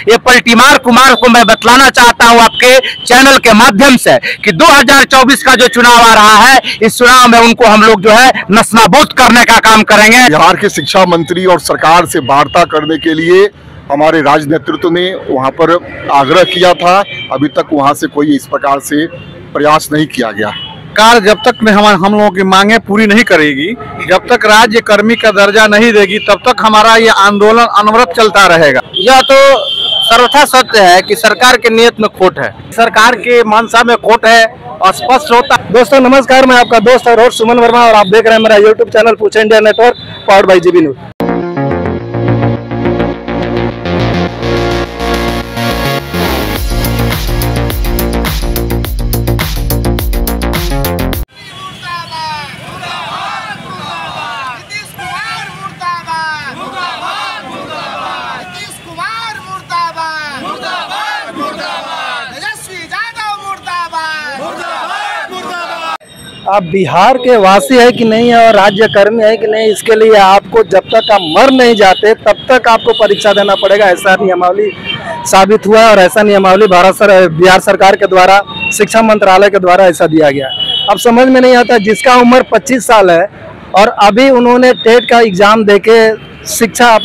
ये पलटीमार कुमार को मैं बतलाना चाहता हूं आपके चैनल के माध्यम से कि 2024 का जो चुनाव आ रहा है, इस चुनाव में उनको हम लोग जो है नस्नाबूद करने का काम करेंगे। बिहार के शिक्षा मंत्री और सरकार से वार्ता करने के लिए हमारे राज्य नेतृत्व ने वहां पर आग्रह किया था। अभी तक वहां से कोई इस प्रकार से प्रयास नहीं किया गया। सरकार जब तक में हम लोगों की मांगे पूरी नहीं करेगी, जब तक राज्य कर्मी का दर्जा नहीं देगी, तब तक हमारा ये आंदोलन अनवरत चलता रहेगा। यह तो सर्वथा सत्य है कि सरकार के नियत में खोट है, सरकार के मंशा में खोट है और स्पष्ट होता। दोस्तों नमस्कार, मैं आपका दोस्त और सुमन वर्मा और आप देख रहे हैं मेरा यूट्यूब चैनल पूछे India network powered by GB news. आप बिहार के वासी है कि नहीं है और राज्य कर्मी है कि नहीं, इसके लिए आपको जब तक आप मर नहीं जाते तब तक आपको परीक्षा देना पड़ेगा। ऐसा नियमावली साबित हुआ है और ऐसा नियमावली बिहार सरकार के द्वारा शिक्षा मंत्रालय के द्वारा ऐसा दिया गया। अब समझ में नहीं आता, जिसका उम्र 25 साल है और अभी उन्होंने टेट का एग्जाम देके शिक्षा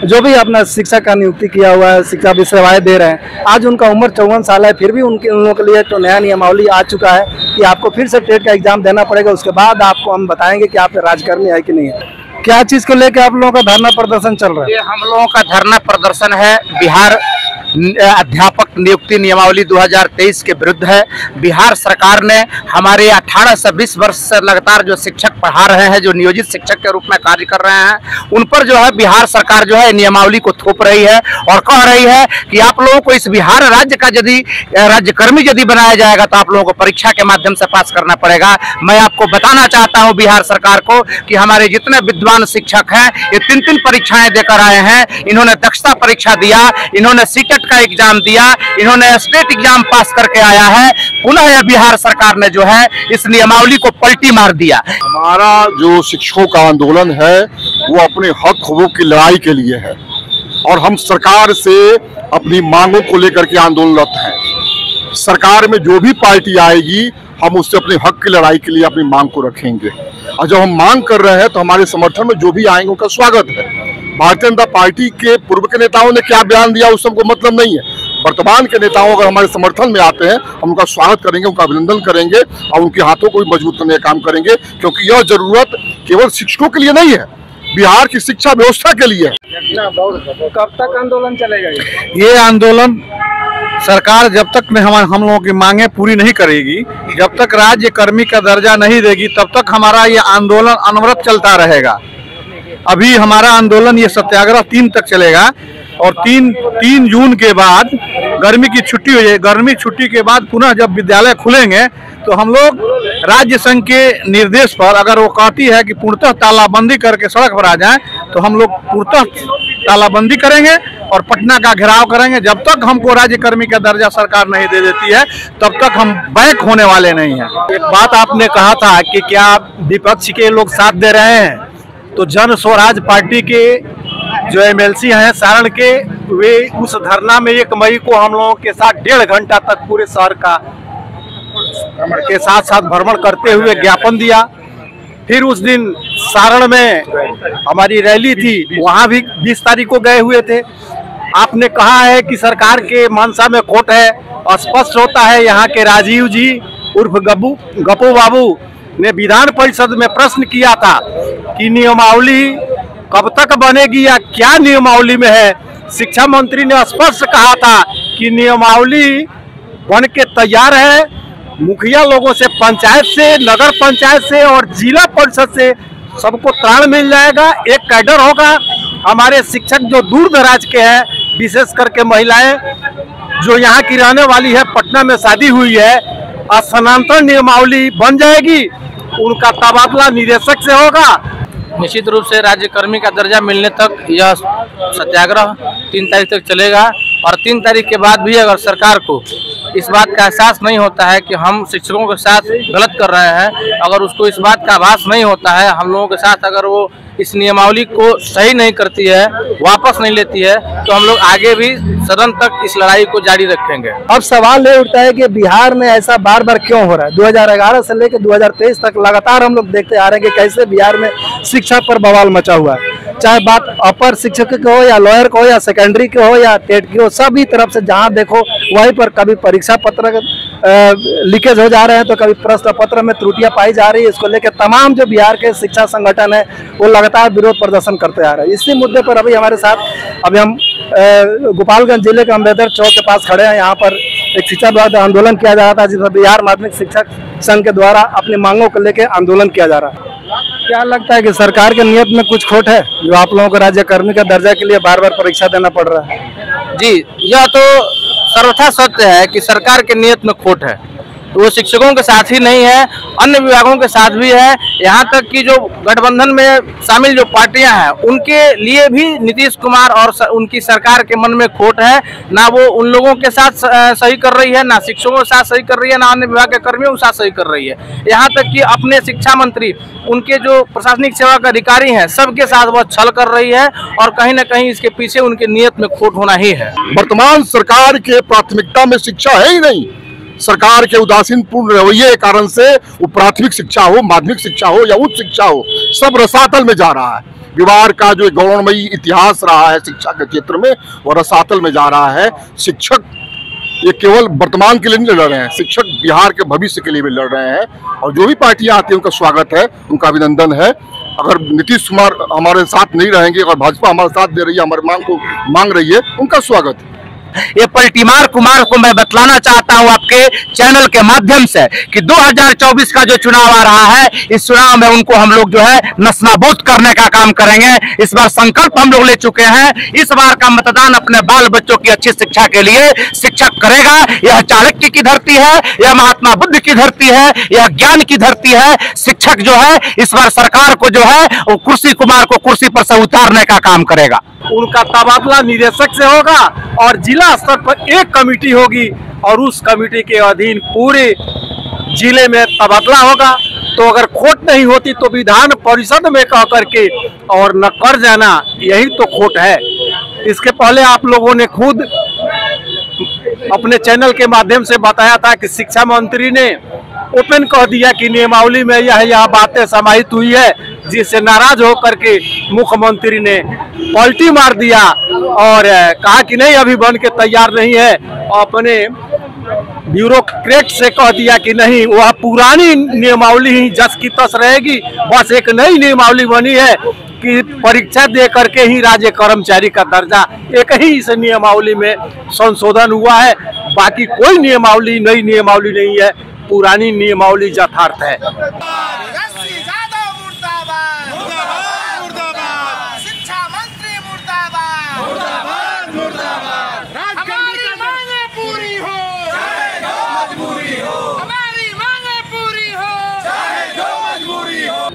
जो भी अपना शिक्षा का नियुक्ति किया हुआ है, शिक्षा भी सेवाएं दे रहे हैं, आज उनका उम्र 54 साल है, फिर भी उन लोगों के लिए तो नया नियमावली आ चुका है कि आपको फिर से टेट का एग्जाम देना पड़ेगा। उसके बाद आपको हम बताएंगे कि आप राजकर्मी है कि नहीं है। क्या चीज़ को लेकर आप लोगों का धरना प्रदर्शन चल रहा है? ये हम लोगों का धरना प्रदर्शन है बिहार अध्यापक नियुक्ति नियमावली 2023 के विरुद्ध है। बिहार सरकार ने हमारे 18 से 20 वर्ष से लगातार जो शिक्षक पढ़ा रहे हैं, जो नियोजित शिक्षक के रूप में कार्य कर रहे हैं, उन पर जो है बिहार सरकार जो है नियमावली को थोप रही है और कह रही है कि आप लोगों को इस बिहार राज्य का यदि राज्यकर्मी यदि बनाया जाएगा तो आप लोगों को परीक्षा के माध्यम से पास करना पड़ेगा। मैं आपको बताना चाहता हूँ बिहार सरकार को कि हमारे जितने विद्वान शिक्षक हैं ये 3 परीक्षाएं देकर आए हैं। इन्होंने दक्षता परीक्षा दिया, इन्होंने सीटेट का एग्जाम दिया, इन्होंने स्टेट एग्जाम पास करके आया है। पुनः यह बिहार सरकार ने जो है इस नियमावली को पलटी मार दिया। हमारा जो शिक्षकों का आंदोलन है वो अपने हक हकूक की लड़ाई के लिए है और हम सरकार से अपनी मांगों को लेकर के आंदोलनरत हैं। सरकार में जो भी पार्टी आएगी हम उससे अपने हक की लड़ाई के लिए अपनी मांग को रखेंगे और जब हम मांग कर रहे हैं तो हमारे समर्थन में जो भी आएंगे उनका स्वागत है। भारतीय जनता पार्टी के पूर्व के नेताओं ने क्या बयान दिया उससे हमको मतलब नहीं है। वर्तमान के नेताओं अगर हमारे समर्थन में आते हैं हम उनका स्वागत करेंगे, उनका अभिनंदन करेंगे और उनके हाथों को भी मजबूत करने का काम करेंगे, क्योंकि यह जरूरत केवल शिक्षकों के लिए नहीं है, बिहार की शिक्षा व्यवस्था के लिए है। कब तक आंदोलन चलेगा? ये आंदोलन सरकार जब तक में हम लोगों की मांगे पूरी नहीं करेगी, जब तक राज्य कर्मी का दर्जा नहीं देगी, तब तक हमारा ये आंदोलन अनवरत चलता रहेगा। अभी हमारा आंदोलन ये सत्याग्रह 3 तक चलेगा और 3 जून के बाद गर्मी की छुट्टी हो जाएगी। गर्मी छुट्टी के बाद पुनः जब विद्यालय खुलेंगे तो हम लोग राज्य संघ के निर्देश पर, अगर वो कहती है कि पूर्णतः तालाबंदी करके सड़क पर आ जाएं, तो हम लोग पूर्णतः तालाबंदी करेंगे और पटना का घेराव करेंगे। जब तक हमको राज्य कर्मी का दर्जा सरकार नहीं दे देती है तब तक हम बैक होने वाले नहीं हैं। एक बात आपने कहा था कि क्या विपक्ष के लोग साथ दे रहे हैं, तो जन स्वराज पार्टी के जो MLC हैं सारण के, वे उस धरना में 1 मई को हम लोगों के साथ 1.5 घंटा तक पूरे शहर का के साथ भ्रमण करते हुए ज्ञापन दिया। फिर उस दिन सारण में हमारी रैली थी, वहां भी 20 तारीख को गए हुए थे। आपने कहा है कि सरकार के मंशा में खोट है और स्पष्ट होता है। यहाँ के राजीव जी उर्फ गप्पू बाबू ने विधान परिषद में प्रश्न किया था कि नियमावली कब तक बनेगी या क्या नियमावली में है। शिक्षा मंत्री ने स्पष्ट कहा था कि नियमावली बन के तैयार है। मुखिया लोगों से, पंचायत से, नगर पंचायत से और जिला परिषद से सबको त्राण मिल जाएगा। एक कैडर होगा। हमारे शिक्षक जो दूर दराज के हैं, विशेष करके महिलाएं जो यहाँ की रहने वाली है, पटना में शादी हुई है, स्थानांतरण नियमावली बन जाएगी, उनका तबादला निदेशक से होगा। निश्चित रूप से राज्यकर्मी का दर्जा मिलने तक यह सत्याग्रह 3 तारीख तक चलेगा और 3 तारीख के बाद भी अगर सरकार को इस बात का एहसास नहीं होता है कि हम शिक्षकों के साथ गलत कर रहे हैं, अगर उसको इस बात का आभास नहीं होता है, हम लोगों के साथ अगर वो इस नियमावली को सही नहीं करती है, वापस नहीं लेती है, तो हम लोग आगे भी सदन तक इस लड़ाई को जारी रखेंगे। अब सवाल ये उठता है कि बिहार में ऐसा बार बार क्यों हो रहा है। 2011 से लेकर 2023 तक लगातार हम लोग देखते आ रहे हैं कि कैसे बिहार में शिक्षा पर बवाल मचा हुआ है। चाहे बात अपर शिक्षक की हो या लॉयर को हो या सेकेंडरी की हो या टेट की हो, सभी तरफ से जहां देखो वहीं पर कभी परीक्षा पत्र लीकेज हो जा रहे हैं तो कभी प्रश्न पत्र में त्रुटियां पाई जा रही है। इसको लेकर तमाम जो बिहार के शिक्षा संगठन है वो लगातार विरोध प्रदर्शन करते आ रहे हैं। इसी मुद्दे पर अभी हमारे साथ अभी हम गोपालगंज जिले के अम्बेडकर चौक के पास खड़े हैं। यहाँ पर एक शिक्षा विरोध आंदोलन किया जा रहा था, जिसमें बिहार माध्यमिक शिक्षक संघ के द्वारा अपनी मांगों को लेकर आंदोलन किया जा रहा है। क्या लगता है कि सरकार के नियत में कुछ खोट है जो आप लोगों को राज्यकर्मी का दर्जा के लिए बार बार परीक्षा देना पड़ रहा है? जी, यह तो सर्वथा सत्य है कि सरकार के नियत में खोट है। वो शिक्षकों के साथ ही नहीं है, अन्य विभागों के साथ भी है। यहाँ तक कि जो गठबंधन में शामिल जो पार्टियां हैं उनके लिए भी नीतीश कुमार और उनकी सरकार के मन में खोट है। ना वो उन लोगों के साथ सही कर रही है, ना शिक्षकों के साथ सही कर रही है, ना अन्य विभाग के कर्मियों के साथ सही कर रही है। यहाँ तक कि अपने शिक्षा मंत्री, उनके जो प्रशासनिक सेवा के अधिकारी हैं, सबके साथ वह छल कर रही है और कहीं ना कहीं इसके पीछे उनके नियत में खोट होना ही है। वर्तमान सरकार के प्राथमिकता में शिक्षा है ही नहीं। सरकार के उदासीन पूर्ण रवैये के कारण से वो प्राथमिक शिक्षा हो, माध्यमिक शिक्षा हो या उच्च शिक्षा हो, सब रसातल में जा रहा है। बिहार का जो गौरवमयी इतिहास रहा है शिक्षा के क्षेत्र में, वो रसातल में जा रहा है। शिक्षक ये केवल वर्तमान के लिए नहीं लड़ रहे हैं, शिक्षक बिहार के भविष्य के लिए भी लड़ रहे हैं। और जो भी पार्टियां आती हैं उनका स्वागत है, उनका अभिनंदन है। अगर नीतीश कुमार हमारे साथ नहीं रहेंगे, अगर भाजपा हमारे साथ दे रही है, हमारी मांग को मांग रही है, उनका स्वागत है। ये पलटीमार कुमार को मैं बतलाना चाहता हूं आपके चैनल के माध्यम से कि 2024 का जो चुनाव आ रहा है, इस चुनाव में उनको हम लोग जो है नस्नाबूद करने का काम करेंगे। इस बार संकल्प हम लोग ले चुके हैं। इस बार का मतदान अपने बाल बच्चों की अच्छी शिक्षा के लिए शिक्षक करेगा। यह चाणक्य की धरती है, यह महात्मा बुद्ध की धरती है, यह ज्ञान की धरती है। शिक्षक जो है इस बार सरकार को जो है वो कुर्सी कुमार को कुर्सी पर से उतारने का काम करेगा। उनका तबादला निदेशक से होगा और जिला स्तर पर एक कमेटी होगी और उस कमेटी के अधीन पूरे जिले में तबादला होगा। तो अगर खोट नहीं होती तो विधान परिषद में कह करके और न कर जाना, यही तो खोट है। इसके पहले आप लोगों ने खुद अपने चैनल के माध्यम से बताया था कि शिक्षा मंत्री ने ओपन कह दिया कि नियमावली में यह बातें समाहित हुई है, जिससे नाराज होकर के मुख्यमंत्री ने पलटी मार दिया और कहा कि नहीं अभी बन के तैयार नहीं है। अपने ब्यूरोक्रेट से कह दिया कि नहीं, वह पुरानी नियमावली ही जस की तस रहेगी। बस एक नई नियमावली बनी है कि परीक्षा दे करके ही राज्य कर्मचारी का दर्जा, एक ही इस नियमावली में संशोधन हुआ है। बाकी कोई नियमावली नई नियमावली नहीं है, पुरानी नियमावली यथार्थ है।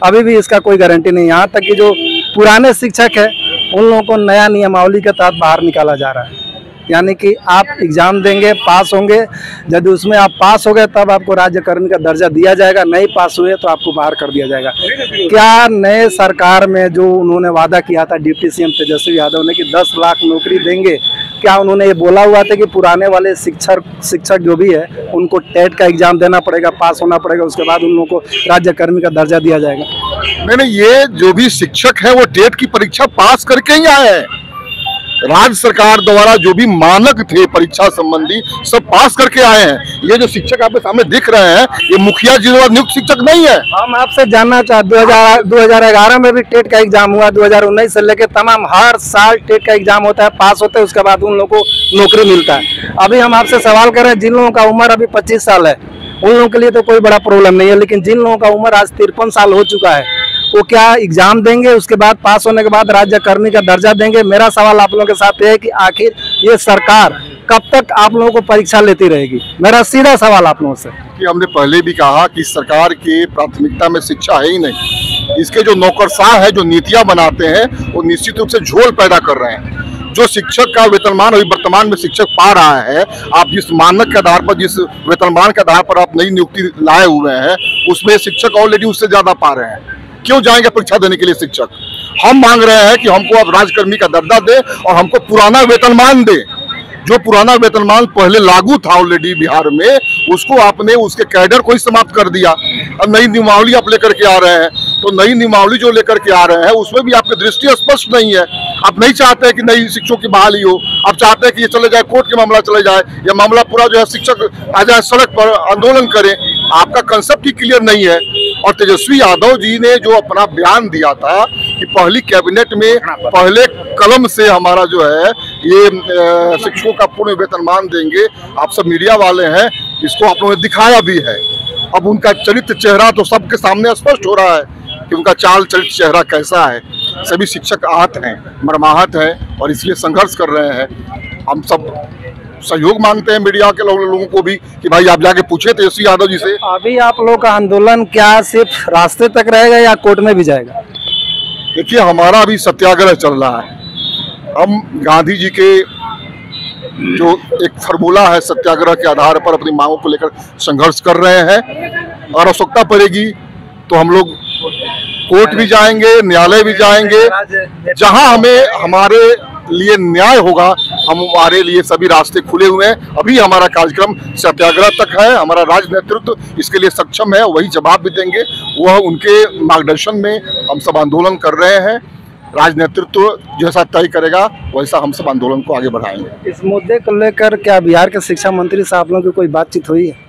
अभी भी इसका कोई गारंटी नहीं। यहाँ तक कि जो पुराने शिक्षक है उन लोगों को नया नियमावली के तहत बाहर निकाला जा रहा है। यानी कि आप एग्जाम देंगे, पास होंगे, यदि उसमें आप पास हो गए तब आपको राज्यकर्मी का दर्जा दिया जाएगा, नहीं पास हुए तो आपको बाहर कर दिया जाएगा। क्या नए सरकार में जो उन्होंने वादा किया था डिप्टी सीएम तेजस्वी यादव ने कि 10 लाख नौकरी देंगे, क्या उन्होंने ये बोला हुआ था कि पुराने वाले शिक्षक जो भी है उनको टेट का एग्जाम देना पड़ेगा, पास होना पड़ेगा, उसके बाद उन लोगों को राज्यकर्मी का दर्जा दिया जाएगा? नहीं, ये जो भी शिक्षक है वो टेट की परीक्षा पास करके ही आए हैं। राज्य सरकार द्वारा जो भी मानक थे परीक्षा संबंधी सब पास करके आए हैं। ये जो शिक्षक आपके सामने दिख रहे हैं ये मुखिया जी द्वारा नियुक्त शिक्षक नहीं है। हम आपसे जानना चाहते 2011 में भी टेट का एग्जाम हुआ, 2019 से लेकर तमाम हर साल टेट का एग्जाम होता है, पास होते हैं, उसके बाद उन लोगों को नौकरी मिलता है। अभी हम आपसे सवाल कर रहे हैं, जिन लोगों का उम्र अभी 25 साल है उन लोगों के लिए तो कोई बड़ा प्रॉब्लम नहीं है, लेकिन जिन लोगों का उम्र आज 53 साल हो चुका है वो क्या एग्जाम देंगे, उसके बाद पास होने के बाद राज्यकर्मी का दर्जा देंगे? मेरा सवाल आप लोगों के साथ है कि आखिर ये सरकार कब तक आप लोगों को परीक्षा लेती रहेगी? मेरा सीधा सवाल आप लोगों से। कि हमने पहले भी कहा कि सरकार की प्राथमिकता में शिक्षा है ही नहीं। इसके जो नौकरशाह है, जो नीतियां बनाते हैं, वो निश्चित रूप से झोल पैदा कर रहे हैं। जो शिक्षक का वेतनमान अभी वर्तमान में शिक्षक पा रहा है, आप जिस मानक के आधार पर, जिस वेतनमान के आधार पर आप नई नियुक्ति लाए हुए हैं, उसमें शिक्षक ऑलरेडी उससे ज्यादा पा रहे हैं। क्यों जाएंगे परीक्षा देने के लिए शिक्षक? हम मांग रहे हैं कि हमको अब राजकर्मी का दर्जा दे और हमको पुराना वेतनमान दे। जो पुराना वेतनमान पहले लागू था ऑलरेडी बिहार में, उसको आपने उसके कैडर को ही समाप्त कर दिया। अब नई नियमावली आप लेकर के आ रहे हैं, तो नई नियमावली जो लेकर के आ रहे हैं उसमें भी आपकी दृष्टि स्पष्ट नहीं है। आप नहीं चाहते कि नई शिक्षकों की बहाली हो, आप चाहते हैं कि ये चले जाए, कोर्ट के मामला चले जाए, या मामला पूरा जो है शिक्षक आ जाए सड़क पर आंदोलन करें। आपका कंसेप्ट ही क्लियर नहीं है। और तेजस्वी यादव जी ने जो अपना बयान दिया था कि पहली कैबिनेट में पहले कलम से हमारा जो है ये शिक्षकों का पूर्ण वेतनमान देंगे, आप सब मीडिया वाले हैं, इसको आप लोगों ने दिखाया भी है। अब उनका चरित्र चेहरा तो सबके सामने स्पष्ट हो रहा है कि उनका चाल चरित्र चेहरा कैसा है। सभी शिक्षक आहत हैं, मर्माहत हैं और इसलिए संघर्ष कर रहे हैं। हम सब सहयोग मांगते हैं मीडिया के लोगों को भी कि भाई आप जाके पूछे तेजस्वी यादव जी से। अभी आप लोग का आंदोलन क्या सिर्फ रास्ते तक रहेगा या कोर्ट में भी जाएगा? देखिए, हमारा अभी सत्याग्रह चल रहा है। हम गांधी जी के जो एक फार्मूला है सत्याग्रह के आधार पर अपनी मांगों को लेकर संघर्ष कर रहे हैं। और आवश्यकता पड़ेगी तो हम लोग कोर्ट भी जाएंगे, न्यायालय भी जाएंगे, जहां हमें हमारे लिए न्याय होगा। हमारे लिए सभी रास्ते खुले हुए हैं। अभी हमारा कार्यक्रम सत्याग्रह तक है। हमारा राज्य नेतृत्व इसके लिए सक्षम है, वही जवाब भी देंगे। वह उनके मार्गदर्शन में हम सब आंदोलन कर रहे हैं। राज्य नेतृत्व जैसा तय करेगा वैसा हम सब आंदोलन को आगे बढ़ाएंगे। इस मुद्दे को लेकर क्या बिहार के शिक्षा मंत्री से आप लोगों की कोई बातचीत हुई है?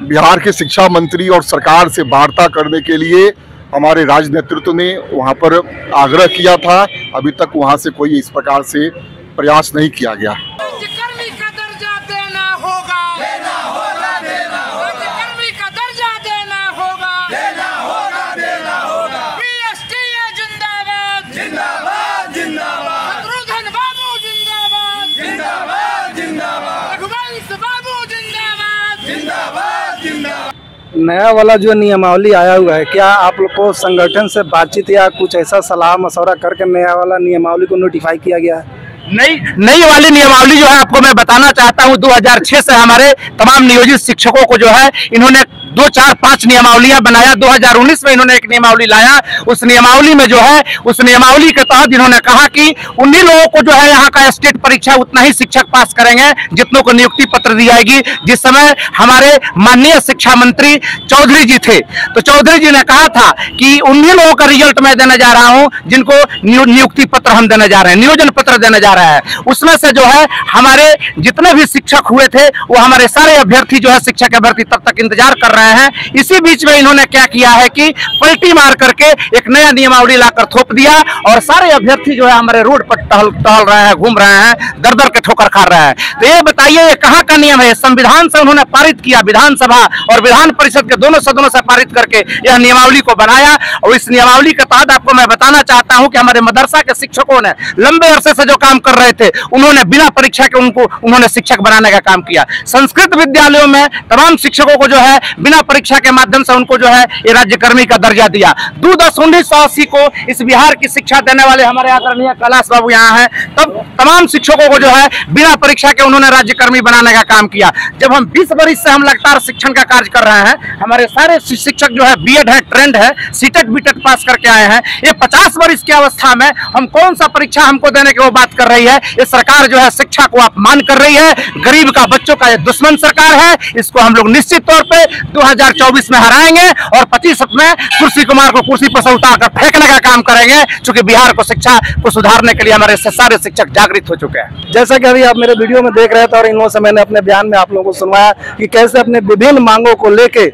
बिहार के शिक्षा मंत्री और सरकार से वार्ता करने के लिए हमारे राज्य नेतृत्व ने वहां पर आग्रह किया था। अभी तक वहां से कोई इस प्रकार से प्रयास नहीं किया गया। राज्यकर्मी का दर्जा देना होगा, देना होगा, देना होगा। राज्यकर्मी का दर्जा देना होगा, देना होगा, देना होगा। बीएसटीए जिंदाबाद, जिंदाबाद, जिंदाबाद। शत्रुघ्न बाबू जिंदाबाद, जिंदाबाद, जिंदाबाद। रघुवंश बाबू जिंदाबाद, जिंदाबाद, जिंदाबाद। नया वाला जो नियमावली आया हुआ है, क्या आप लोग को संगठन से बातचीत या कुछ ऐसा सलाह मशवरा करके नया वाला नियमावली को नोटिफाई किया गया है? नई वाली नियमावली जो है आपको मैं बताना चाहता हूं, 2006 से हमारे तमाम नियोजित शिक्षकों को जो है इन्होंने 2, 4, 5 नियमावलियां बनाया। 2019 में इन्होंने एक नियमावली लाया। उस नियमावली में जो है, उस नियमावली के तहत इन्होंने कहा कि उन्हीं लोगों को जो है यहाँ का स्टेट परीक्षा उतना ही शिक्षक पास करेंगे जितनों को नियुक्ति पत्र दी जाएगी। जिस समय हमारे माननीय शिक्षा मंत्री चौधरी जी थे, तो चौधरी जी ने कहा था कि उन्हीं लोगों का रिजल्ट मैं देने जा रहा हूं जिनको नियुक्ति पत्र हम देने जा रहे हैं, नियोजन पत्र देने जा रहा है। उसमें से जो है हमारे जितने भी शिक्षक हुए थे वो हमारे सारे अभ्यर्थी जो है शिक्षक अभ्यर्थी तब तक इंतजार कर रहे हैं। इसी बीच में इन्होंने क्या किया है कि पलटी मार करके एक नया नियमावली लाकर थोप दिया और सारे अभ्यर्थी जो है हमारे रोड पर टहल रहे हैं, घूम रहे हैं, दर के ठोकर खा रहे हैं। तो ये बताइए ये कहाँ का नियम है? संविधान से उन्होंने पारित किया, विधानसभा और विधान परिषद के दोनों सदनों से पारित करके यह नियमावली को बनाया। और इस नियमावली के तहत आपको मैं बताना चाहता हूं कि हमारे मदरसा के शिक्षकों ने लंबे अरसे से जो काम कर रहे थे, उन्होंने बिना परीक्षा के उन्होंने शिक्षक बनाने का काम किया। संस्कृत विद्यालयों में तमाम शिक्षकों को जो है बिना परीक्षा के माध्यम से उनको जो है ये राज्यकर्मी का दर्जा दिया। 2/10/1980 को इस बिहार की शिक्षा देने वाले हमारे आदरणीय कैलाश बाबू यहाँ हैं, तब तमाम शिक्षकों को जो है बिना परीक्षा के उन्होंने राज्यकर्मी बनाने का काम किया। जब हम 20 वर्ष से हम लगातार शिक्षण का कार्य कर रहे हैं, हमारे सारे शिक्षक जो है बीएड है, ट्रेंड है, सीटेट बीटेट पास करके आए हैं। ये 50 वर्ष की अवस्था में हम कौन सा परीक्षा हमको देने की वो बात कर रही है? ये सरकार जो है शिक्षा को अपमान कर रही है। गरीब का बच्चों का ये दुश्मन सरकार है। इसको हम लोग निश्चित तौर पे 2024 में हराएंगे और 25 में कुर्सी कुमार को कुर्सी पर से उतारकर फेंकने का काम करेंगे, क्योंकि बिहार को शिक्षा को सुधारने के लिए हमारे सारे शिक्षक जागृत हो चुके हैं। जैसा कि अभी आप मेरे वीडियो में देख रहे थे और इन लोगों से मैंने अपने बयान में आप लोगों को सुनवाया कि कैसे अपने विभिन्न मांगों को लेके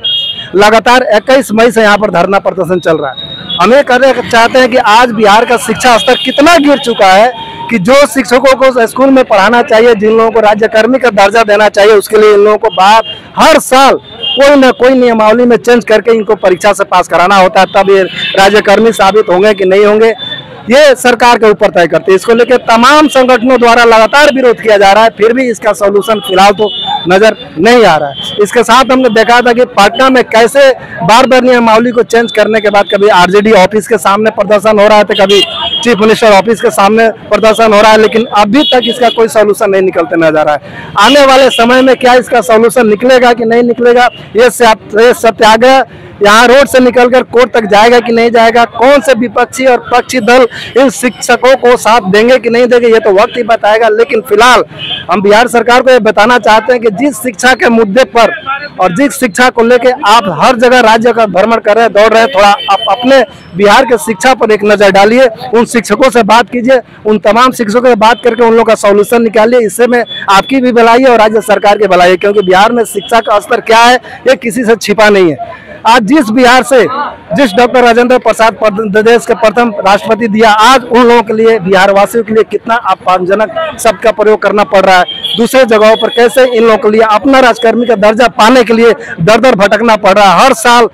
लगातार 21 मई से यहाँ पर धरना प्रदर्शन चल रहा है। हम ये कहना चाहते हैं कि आज बिहार का शिक्षा स्तर कितना गिर चुका है कि जो शिक्षकों को स्कूल में पढ़ाना चाहिए, जिन लोगों को राज्यकर्मी का दर्जा देना चाहिए, उसके लिए इन लोगों को बाहर हर साल कोई न कोई नियमावली में चेंज करके इनको परीक्षा से पास कराना होता है। तब ये राज्यकर्मी साबित होंगे कि नहीं होंगे, ये सरकार के ऊपर तय करते हैं। इसको लेकर तमाम संगठनों द्वारा लगातार विरोध किया जा रहा है, फिर भी इसका सॉल्यूशन फिलहाल तो नजर नहीं आ रहा है। इसके साथ हमने देखा था कि पटना में कैसे बार बार नियमावली को चेंज करने के बाद कभी आरजेडी ऑफिस के सामने प्रदर्शन हो रहा है, तो कभी चीफ मिनिस्टर ऑफिस के सामने प्रदर्शन हो रहा है, लेकिन अभी तक इसका कोई सॉल्यूशन नहीं निकलते नजर आ रहा है। आने वाले समय में क्या इसका सॉल्यूशन निकलेगा कि नहीं निकलेगा, ये सत्याग्रह यहाँ रोड से निकलकर कोर्ट तक जाएगा कि नहीं जाएगा, कौन से विपक्षी और पक्षी दल इन शिक्षकों को साथ देंगे कि नहीं देंगे, ये तो वक्त ही बताएगा। लेकिन फिलहाल हम बिहार सरकार को ये बताना चाहते हैं कि जिस शिक्षा के मुद्दे पर और जिस शिक्षा को लेके आप हर जगह राज्य का भ्रमण कर रहे हैं, दौड़ रहे हैं, थोड़ा आप अपने बिहार के शिक्षा पर एक नजर डालिए, उन शिक्षकों से बात कीजिए, उन तमाम शिक्षकों से बात करके उन लोगों का सॉल्यूशन निकालिए। इससे में आपकी भी भलाई है और राज्य सरकार की भलाई है, क्योंकि बिहार में शिक्षा का स्तर क्या है ये किसी से छिपा नहीं है। आज जिस बिहार से जिस डॉक्टर राजेंद्र प्रसाद देश के प्रथम राष्ट्रपति दिया, आज उन लोगों के लिए, बिहार वासियों के लिए कितना अपमानजनक शब्द का प्रयोग करना पड़ रहा है। दूसरे जगहों पर कैसे इन लोगों के लिए अपना राजकर्मी का दर्जा पाने के लिए दर दर भटकना पड़ रहा है, हर साल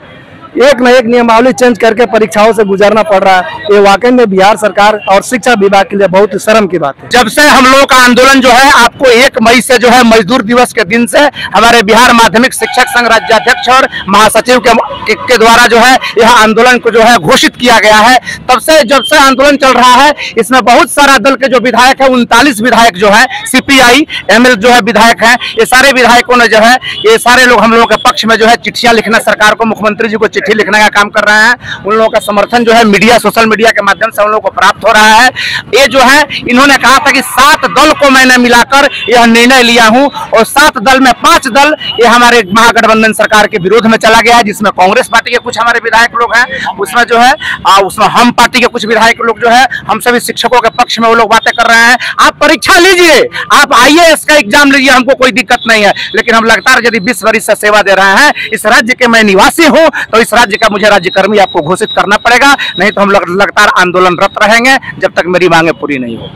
एक न एक नियमावली चेंज करके परीक्षाओं से गुजरना पड़ रहा है। ये वाकई में बिहार सरकार और शिक्षा विभाग के लिए बहुत ही शर्म की बात है। जब से हम लोगों का आंदोलन जो है, आपको 1 मई से जो है मजदूर दिवस के दिन से हमारे बिहार माध्यमिक शिक्षक संघ राज्याध्यक्ष और महासचिव के द्वारा जो है यह आंदोलन को जो है घोषित किया गया है, तब से जब से आंदोलन चल रहा है, इसमें बहुत सारा दल के जो विधायक है, 39 विधायक जो है, CPI ML जो है विधायक है, ये सारे विधायकों ने जो है, ये सारे लोग हम लोगों के पक्ष में जो है चिट्ठियां लिखना, सरकार को, मुख्यमंत्री जी को चिट्ठी लिखने का काम कर रहे हैं। उन लोगों का समर्थन जो है मीडिया, सोशल मीडिया के माध्यम से उन लोगों को प्राप्त हो रहा है। ये जो है इन्होंने कहा था कि 7 दल को मैंने मिलाकर यह निर्णय लिया हूं, और 7 दल में 5 दल ये हमारे महागठबंधन सरकार के विरोध में चला गया है, जिसमें कांग्रेस पार्टी के कुछ हमारे विधायक लोग हैं, उसमें जो है उसमें हम पार्टी के कुछ विधायक लोग जो है, हम सभी शिक्षकों के पक्ष में वो लोग बातें कर रहे हैं। आप परीक्षा लीजिए, आप IAS का एग्जाम लीजिए, हमको कोई दिक्कत नहीं है, लेकिन हम लगातार यदि 20 वर्ष से सेवा दे रहे हैं, इस राज्य के मैं निवासी हूं, तो इस राज्य का मुझे राज्यकर्मी आपको घोषित करना पड़ेगा, नहीं तो हम लगातार आंदोलनरत रहेंगे जब तक मेरी मांगे पूरी नहीं हो।